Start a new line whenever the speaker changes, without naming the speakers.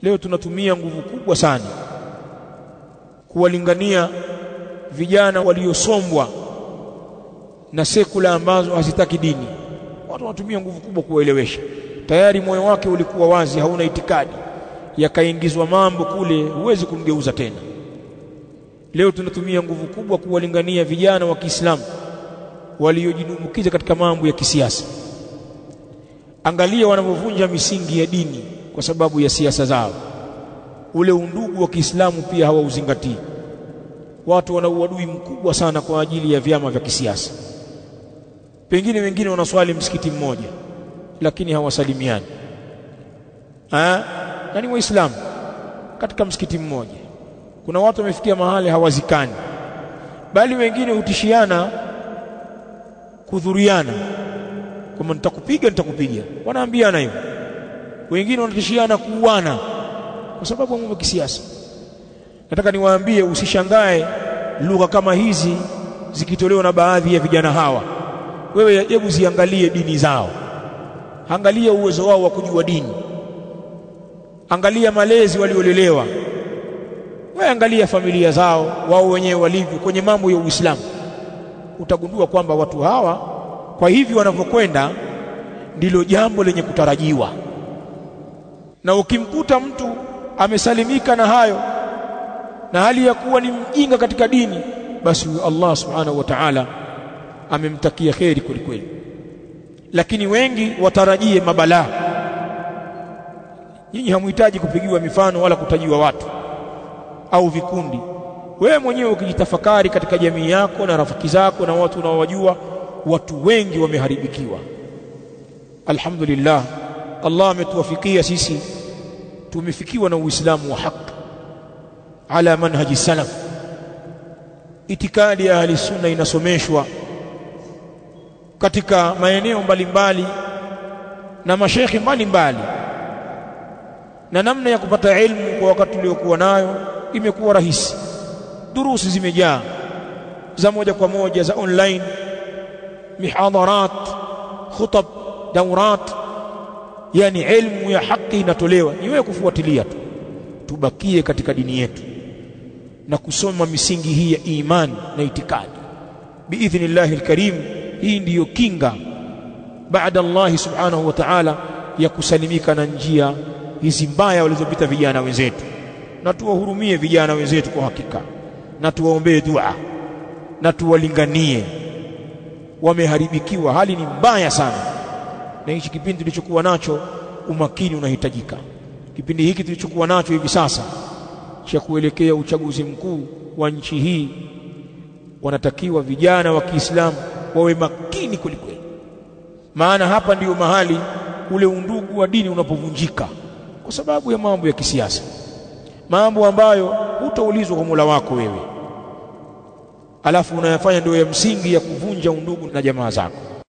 Leo tunatumia nguvu kubwa sana kuwalingania vijana waliosombwa na sekula ambazo hazitaki dini. Watu wanatumia nguvu kubwa kuwaelewesha. Tayari moyo wake ulikuwa wazi, hauna itikadi, yakaingizwa mambo kule, huwezi kumgeuza tena. Leo tunatumia nguvu kubwa kuwalingania vijana wa Kiislamu waliojidumukiza katika mambo ya kisiasa. Angalia wanavyovunja misingi ya dini kwa sababu ya siasa zao. Ule undugu wa Kiislamu pia hawauzingatii. Watu wana uadui mkubwa sana kwa ajili ya vyama vya kisiasa. Pengine wengine wanaswali msikiti mmoja lakini hawasalimiani. Na ni Waislamu katika msikiti mmoja. Kuna watu wamefikia mahali hawazikani, bali wengine hutishiana kudhuriana, kama nitakupiga. Wanaambiana hivyo. Wengine wanatishiana kuuana kwa sababu ya mambo ya kisiasa. Nataka niwaambie, usishangae lugha kama hizi zikitolewa na baadhi ya vijana hawa. Wewe hebu ziangalie dini zao, angalia uwezo wao wa kujua dini, angalia malezi waliolelewa, wewe angalia familia zao, wao wenyewe walivyo kwenye mambo ya Uislamu. Utagundua kwamba watu hawa kwa hivi wanavyokwenda ndilo jambo lenye kutarajiwa. Na ukimkuta mtu amesalimika na hayo na hali ya kuwa ni mjinga katika dini, basi Allah subhanahu wa ta'ala amemtakia kheri kweli. Lakini wengi watarajie mabalaa. Nyinyi hamuhitaji kupigiwa mifano wala kutajiwa watu au vikundi. Wewe mwenyewe ukijitafakari katika jamii yako na rafiki zako na watu unaowajua, watu wengi wameharibikiwa. Alhamdulillah, Allah ametuwafikia sisi, tumefikiwa na Uislamu wa haki ala manhaji salaf. Itikadi ya ahli sunna inasomeshwa katika maeneo mbalimbali na mashekhi mbalimbali, na namna ya kupata ilmu kwa wakati uliokuwa nayo imekuwa rahisi. Durusi zimejaa, za moja kwa moja, za online, mihadharat, khutab, daurat. Yani ilmu ya haki inatolewa, ni wewe kufuatilia tu. Tubakie katika dini yetu na kusoma misingi hii ya imani na itikadi biidhnillahi alkarim. Hii ndiyo kinga baada Allah subhanahu wa ta'ala ya kusalimika na njia hizi mbaya walizopita vijana wenzetu. Na tuwahurumie vijana wenzetu kwa hakika, na tuwaombee dua, na tuwalinganie. Wameharibikiwa, hali ni mbaya sana. Na hichi kipindi tulichokuwa nacho, umakini unahitajika. Kipindi hiki tulichokuwa nacho hivi sasa cha kuelekea uchaguzi mkuu wa nchi hii, wanatakiwa vijana wa Kiislamu wawe makini kwelikweli. Maana hapa ndiyo mahali ule undugu wa dini unapovunjika kwa sababu ya mambo ya kisiasa, mambo ambayo hutaulizwa kwa Mola wako wewe, alafu unayafanya ndio ya msingi ya kuvunja undugu na jamaa zako.